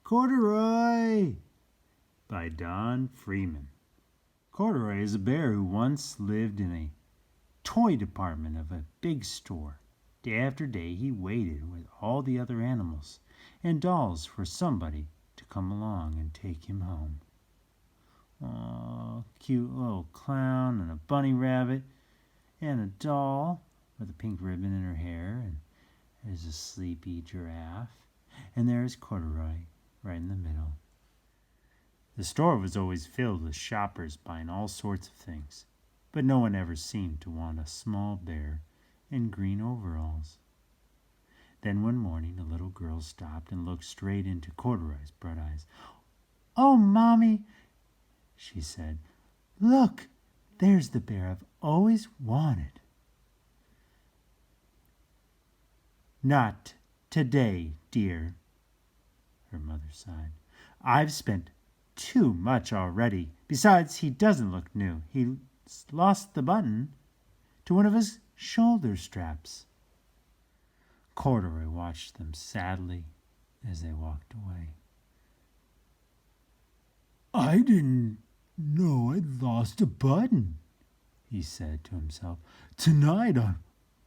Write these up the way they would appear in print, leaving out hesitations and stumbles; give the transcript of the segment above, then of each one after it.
Corduroy by Don Freeman. Corduroy is a bear who once lived in a toy department of a big store. Day after day he waited with all the other animals and dolls for somebody to come along and take him home. Oh, cute little clown and a bunny rabbit and a doll with a pink ribbon in her hair, and there's a sleepy giraffe, and there's Corduroy right in the middle. The store was always filled with shoppers buying all sorts of things, but no one ever seemed to want a small bear in green overalls. Then one morning a little girl stopped and looked straight into Corduroy's bright eyes. "Oh, Mommy," she said, "look, there's the bear I've always wanted." "Not today, dear," her mother sighed. "I've spent too much already. Besides, he doesn't look new. He's lost the button to one of his shoulder straps." Corduroy watched them sadly as they walked away. "I didn't know I'd lost a button," he said to himself. "Tonight I'll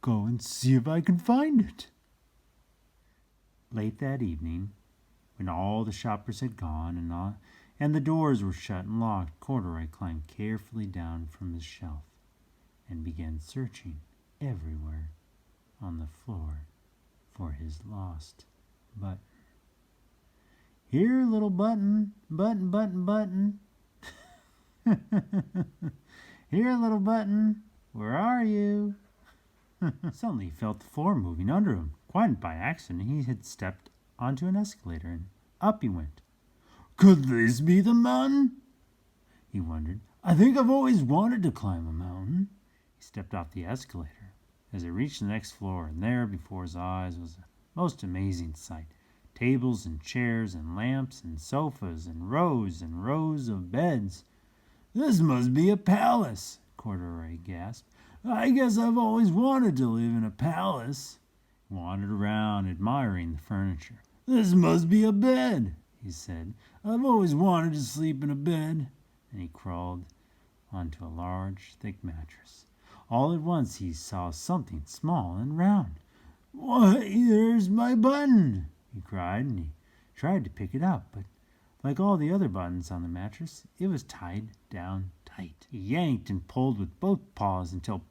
go and see if I can find it." Late that evening, when all the shoppers had gone and the doors were shut and locked, Corduroy climbed carefully down from his shelf and began searching everywhere on the floor for his lost button. "Here, little button, button, button, button." "Here, little button, where are you?" Suddenly he felt the floor moving under him. Quite by accident, he had stepped onto an escalator, and up he went. "Could this be the mountain?" he wondered. "I think I've always wanted to climb a mountain." He stepped off the escalator as he reached the next floor, and there before his eyes was a most amazing sight. Tables and chairs and lamps and sofas and rows of beds. "This must be a palace," Corduroy gasped. "I guess I've always wanted to live in a palace." He wandered around, admiring the furniture. "This must be a bed," he said. "I've always wanted to sleep in a bed." And he crawled onto a large, thick mattress. All at once he saw something small and round. "Why, there's my button!" he cried, and he tried to pick it up, but like all the other buttons on the mattress, it was tied down tight. He yanked and pulled with both paws until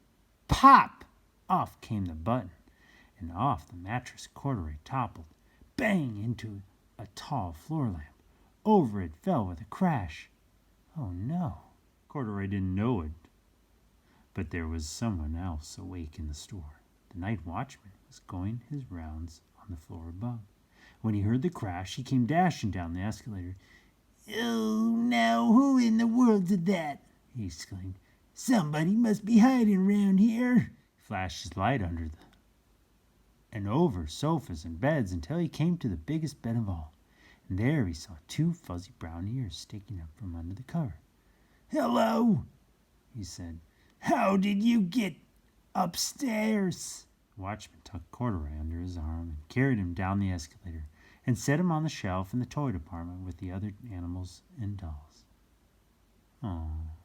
pop! Off came the button, and off the mattress Corduroy toppled, bang, into a tall floor lamp. Over it fell with a crash. Oh no! Corduroy didn't know it, but there was someone else awake in the store. The night watchman was going his rounds on the floor above. When he heard the crash, he came dashing down the escalator. "Oh, now who in the world did that?" he exclaimed. "Somebody must be hiding around here." He flashed his light under and over sofas and beds until he came to the biggest bed of all. And there he saw two fuzzy brown ears sticking up from under the cover. "Hello," he said. "How did you get upstairs?" The watchman took Corduroy under his arm and carried him down the escalator and set him on the shelf in the toy department with the other animals and dolls. Oh,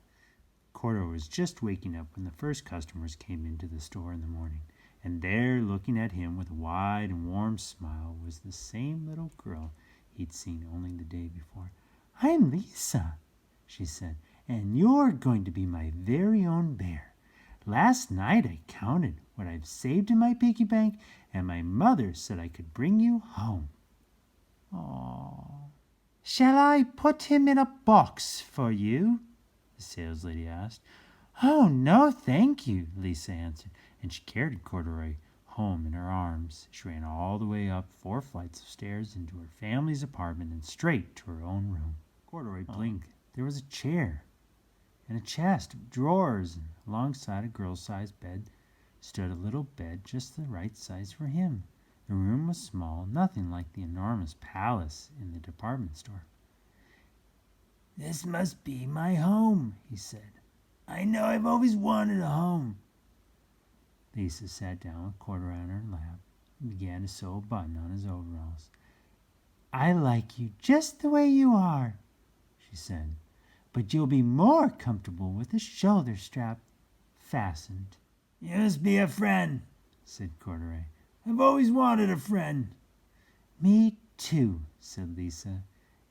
Corduroy was just waking up when the first customers came into the store in the morning, and there, looking at him with a wide and warm smile, was the same little girl he'd seen only the day before. "I'm Lisa," she said, "and you're going to be my very own bear. Last night I counted what I've saved in my piggy bank, and my mother said I could bring you home." "Aww. Shall I put him in a box for you?" the saleslady asked. "Oh, no, thank you," Lisa answered, and she carried Corduroy home in her arms. She ran all the way up 4 flights of stairs into her family's apartment and straight to her own room. Corduroy blinked. There was a chair and a chest of drawers, and alongside a girl-sized bed stood a little bed just the right size for him. The room was small, nothing like the enormous palace in the department store. "This must be my home," he said. "I know I've always wanted a home." Lisa sat down with Corduroy on her lap and began to sew a button on his overalls. I like you just the way you are, she said, but you'll be more comfortable with a shoulder strap fastened. You must be a friend, said Corduroy. I've always wanted a friend. Me too, said Lisa,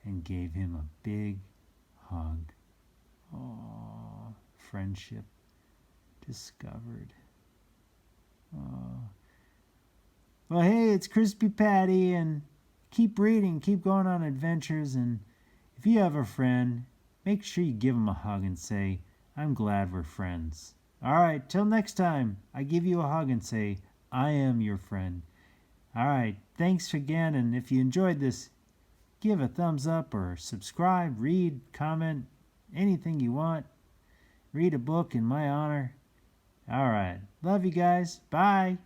and gave him a big hug. Oh, friendship discovered. Oh. Well, hey, it's Crispy Patty, and keep reading, keep going on adventures, and if you have a friend, make sure you give him a hug and say, I'm glad we're friends. All right, till next time, I give you a hug and say, I am your friend. All right, thanks again, and if you enjoyed this, give a thumbs up or subscribe, read, comment, anything you want. Read a book in my honor. All right, love you guys. Bye.